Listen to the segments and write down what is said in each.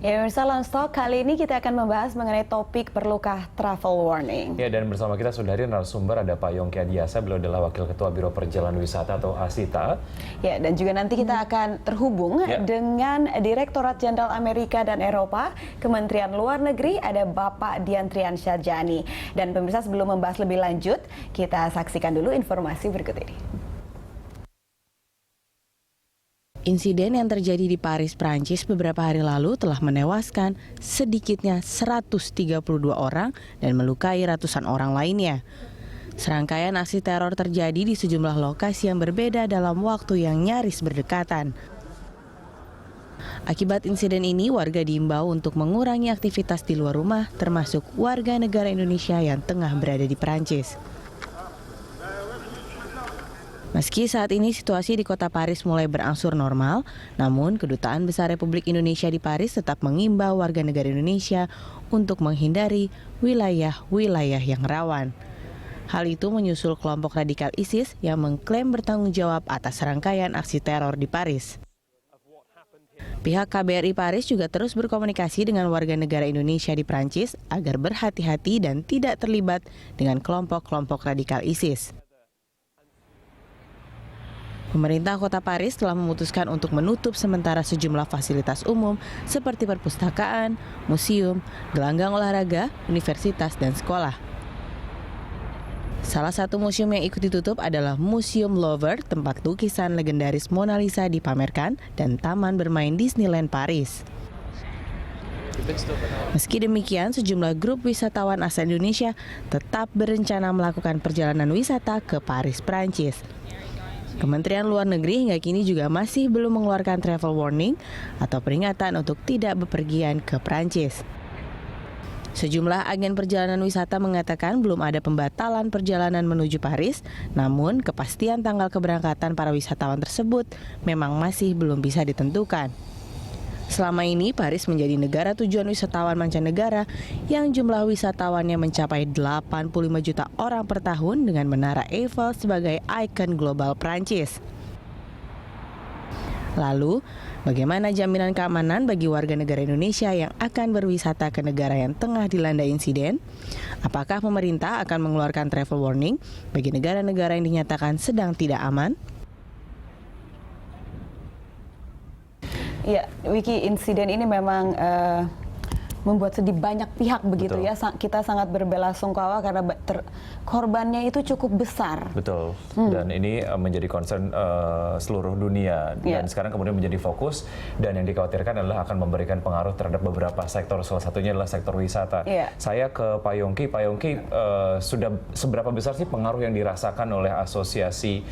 Ya, pemirsa Landstalk, kali ini kita akan membahas mengenai topik perlukah travel warning. Ya, dan bersama kita sudah hadir narasumber ada Pak Yongki Adiasa, beliau adalah Wakil Ketua Biro Perjalanan Wisata atau ASITA. Ya, dan juga nanti kita akan terhubung dengan Direktorat Jenderal Amerika dan Eropa, Kementerian Luar Negeri, ada Bapak Diantrian Syarjani. Dan pemirsa, sebelum membahas lebih lanjut, kita saksikan dulu informasi berikut ini. Insiden yang terjadi di Paris, Prancis beberapa hari lalu telah menewaskan sedikitnya 132 orang dan melukai ratusan orang lainnya. Serangkaian aksi teror terjadi di sejumlah lokasi yang berbeda dalam waktu yang nyaris berdekatan. Akibat insiden ini, warga diimbau untuk mengurangi aktivitas di luar rumah, termasuk warga negara Indonesia yang tengah berada di Prancis. Meski saat ini situasi di kota Paris mulai berangsur normal, namun Kedutaan Besar Republik Indonesia di Paris tetap mengimbau warga negara Indonesia untuk menghindari wilayah-wilayah yang rawan. Hal itu menyusul kelompok radikal ISIS yang mengklaim bertanggung jawab atas rangkaian aksi teror di Paris. Pihak KBRI Paris juga terus berkomunikasi dengan warga negara Indonesia di Prancis agar berhati-hati dan tidak terlibat dengan kelompok-kelompok radikal ISIS. Pemerintah Kota Paris telah memutuskan untuk menutup sementara sejumlah fasilitas umum seperti perpustakaan, museum, gelanggang olahraga, universitas, dan sekolah. Salah satu museum yang ikut ditutup adalah Museum Louvre, tempat lukisan legendaris Mona Lisa dipamerkan, dan Taman Bermain Disneyland Paris. Meski demikian, sejumlah grup wisatawan asal Indonesia tetap berencana melakukan perjalanan wisata ke Paris, Prancis. Kementerian Luar Negeri hingga kini juga masih belum mengeluarkan travel warning atau peringatan untuk tidak bepergian ke Prancis. Sejumlah agen perjalanan wisata mengatakan belum ada pembatalan perjalanan menuju Paris, namun kepastian tanggal keberangkatan para wisatawan tersebut memang masih belum bisa ditentukan. Selama ini, Paris menjadi negara tujuan wisatawan mancanegara yang jumlah wisatawannya mencapai 85 juta orang per tahun dengan Menara Eiffel sebagai ikon global Prancis. Lalu, bagaimana jaminan keamanan bagi warga negara Indonesia yang akan berwisata ke negara yang tengah dilanda insiden? Apakah pemerintah akan mengeluarkan travel warning bagi negara-negara yang dinyatakan sedang tidak aman? Ya, Wiki, insiden ini memang membuat sedih banyak pihak begitu. Betul. Ya. Kita sangat berbelasungkawa karena korbannya itu cukup besar. Betul. Dan ini menjadi concern seluruh dunia. Dan sekarang kemudian menjadi fokus, dan yang dikhawatirkan adalah akan memberikan pengaruh terhadap beberapa sektor. Salah satunya adalah sektor wisata. Saya ke Pak Yongki. Pak Yongki, sudah seberapa besar sih pengaruh yang dirasakan oleh Asosiasi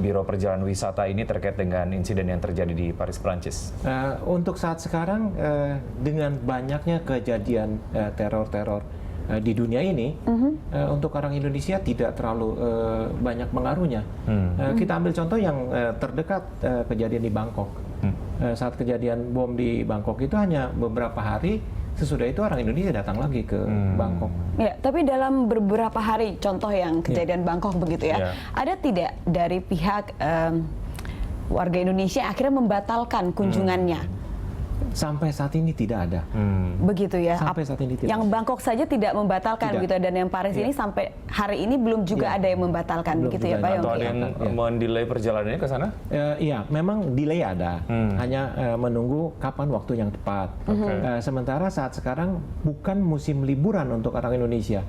Biro Perjalanan Wisata ini terkait dengan insiden yang terjadi di Paris, Prancis? Untuk saat sekarang, dengan banyaknya kejadian teror-teror di dunia ini, untuk orang Indonesia tidak terlalu banyak pengaruhnya. Kita ambil contoh yang terdekat, kejadian di Bangkok. Saat kejadian bom di Bangkok itu hanya beberapa hari, sesudah itu orang Indonesia datang lagi ke Bangkok. Ya, tapi dalam beberapa hari, contoh yang kejadian Bangkok begitu ya, ada tidak dari pihak warga Indonesia akhirnya membatalkan kunjungannya? Sampai saat ini tidak ada. Begitu ya. Sampai saat ini tidak. Yang Bangkok saja tidak membatalkan begitu, dan yang Paris ini sampai hari ini belum juga ada yang membatalkan begitu ya, Pak Yongki. Atau ada yang mendelay perjalanannya ke sana? Iya, memang delay ada. Hanya menunggu kapan waktu yang tepat. Sementara saat sekarang bukan musim liburan untuk orang Indonesia.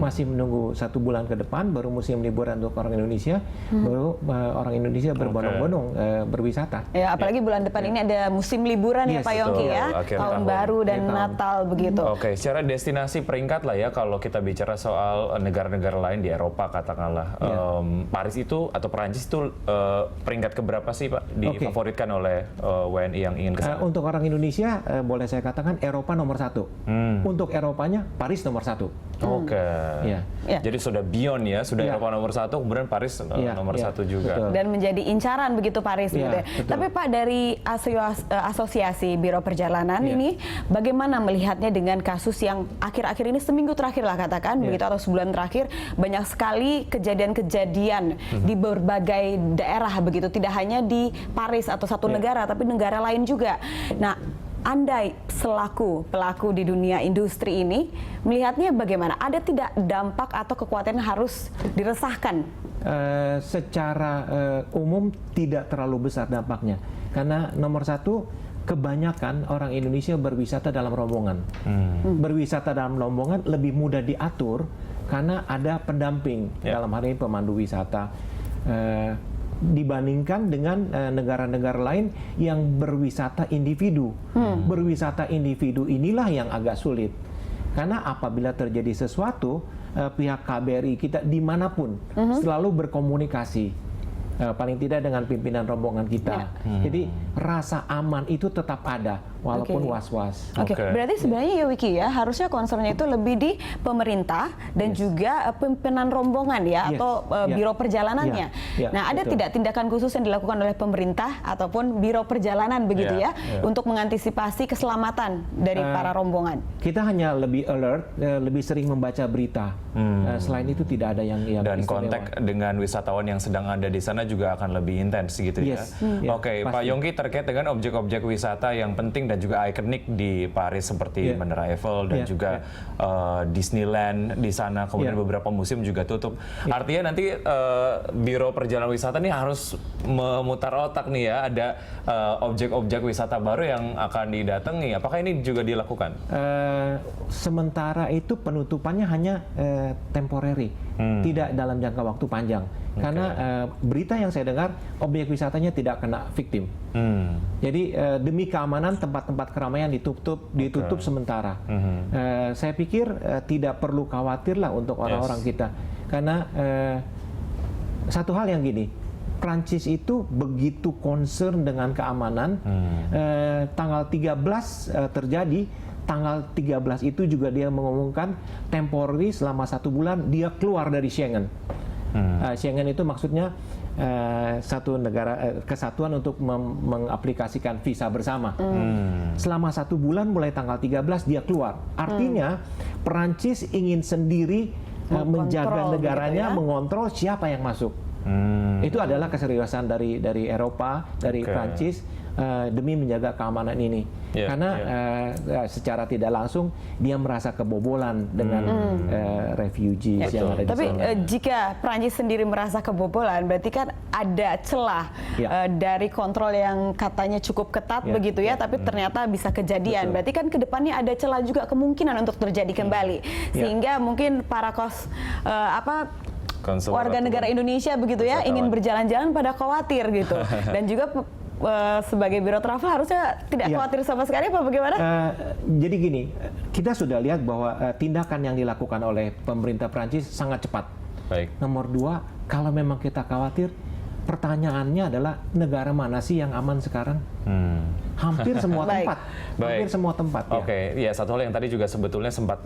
Masih menunggu 1 bulan ke depan baru musim liburan untuk orang Indonesia. Baru orang Indonesia berbondong-bondong berwisata. Ya, apalagi bulan depan ini ada musim liburan ya, Pak Yongki ya, tahun baru dan Natal begitu. Oke, secara destinasi peringkat lah ya, kalau kita bicara soal negara-negara lain di Eropa katakanlah, Paris itu atau Perancis itu peringkat keberapa sih Pak difavoritkan oleh WNI yang ingin ke sana? Untuk orang Indonesia boleh saya katakan Eropa nomor 1. Untuk Eropanya Paris nomor 1. Jadi sudah beyond ya, sudah Eropa nomor 1, kemudian Paris nomor 1 juga. Betul. Dan menjadi incaran begitu Paris gitu ya. Tapi Pak, dari Asosiasi Biro Perjalanan ini bagaimana melihatnya dengan kasus yang akhir-akhir ini, seminggu terakhir lah katakan begitu, atau sebulan terakhir, banyak sekali kejadian-kejadian di berbagai daerah begitu, tidak hanya di Paris atau satu negara tapi negara lain juga. Nah, Anda selaku pelaku di dunia industri ini melihatnya bagaimana? Ada tidak dampak atau kekhawatiran harus diresahkan? Secara umum tidak terlalu besar dampaknya, karena nomor satu, kebanyakan orang Indonesia berwisata dalam rombongan. Berwisata dalam rombongan lebih mudah diatur karena ada pendamping, dalam hal ini pemandu wisata. Dibandingkan dengan negara-negara lain yang berwisata individu. Berwisata individu inilah yang agak sulit. Karena apabila terjadi sesuatu, pihak KBRI kita dimanapun selalu berkomunikasi. Paling tidak dengan pimpinan rombongan kita. Jadi rasa aman itu tetap ada walaupun was-was. Berarti sebenarnya ya Wiki ya, harusnya concernnya itu lebih di pemerintah dan juga pimpinan rombongan ya, atau biro perjalanannya. Nah, ada tidak tindakan khusus yang dilakukan oleh pemerintah ataupun biro perjalanan begitu ya, untuk mengantisipasi keselamatan dari para rombongan? Kita hanya lebih alert, lebih sering membaca berita. Selain itu tidak ada yang dan istimewa. kontak dengan wisatawan yang sedang ada di sana juga akan lebih intens gitu ya. Oke, Pak Yongki, terkait dengan objek-objek wisata yang penting dan juga ikonik di Paris seperti Menara Eiffel dan juga Disneyland di sana, kemudian beberapa museum juga tutup. Artinya nanti Biro Perjalanan Wisata nih harus memutar otak nih ya, ada objek-objek wisata baru yang akan didatangi. Apakah ini juga dilakukan? Sementara itu penutupannya hanya temporary, tidak dalam jangka waktu panjang. Karena berita yang saya dengar, objek wisatanya tidak kena victim. Jadi demi keamanan tempat-tempat keramaian ditutup sementara. Saya pikir tidak perlu khawatir lah untuk orang-orang kita. Karena satu hal yang gini, Prancis itu begitu concern dengan keamanan. Tanggal 13 terjadi. Tanggal 13 itu juga dia mengumumkan temporary selama 1 bulan dia keluar dari Schengen. Schengen itu maksudnya satu negara kesatuan untuk mengaplikasikan visa bersama. Selama 1 bulan mulai tanggal 13 dia keluar. Artinya Perancis ingin sendiri menjaga negaranya, mengontrol siapa yang masuk. Itu adalah keseriusan dari Eropa, dari Perancis demi menjaga keamanan ini. Karena secara tidak langsung dia merasa kebobolan dengan refugees yang ada di sana. Tapi jika Prancis sendiri merasa kebobolan, berarti kan ada celah dari kontrol yang katanya cukup ketat begitu ya, tapi ternyata bisa kejadian. Berarti kan ke depannya ada celah juga kemungkinan untuk terjadi kembali. Sehingga mungkin para warga negara Indonesia begitu ya, ingin berjalan-jalan pada khawatir gitu. Dan juga sebagai biro travel harusnya tidak khawatir sama sekali, apa bagaimana? Jadi gini, kita sudah lihat bahwa tindakan yang dilakukan oleh pemerintah Prancis sangat cepat. Nomor 2, kalau memang kita khawatir, pertanyaannya adalah negara mana sih yang aman sekarang? Hampir semua tempat. Hampir semua tempat. Ya, satu hal yang tadi juga sebetulnya sempat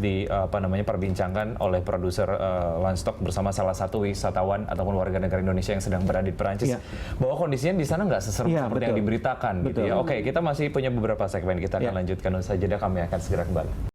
perbincangkan oleh produser One Stop bersama salah satu wisatawan ataupun warga negara Indonesia yang sedang berada di Perancis, bahwa kondisinya di sana nggak seserem seperti yang diberitakan gitu ya. Oke, kita masih punya beberapa segmen, kita akan lanjutkan usai jeda, kami akan segera kembali.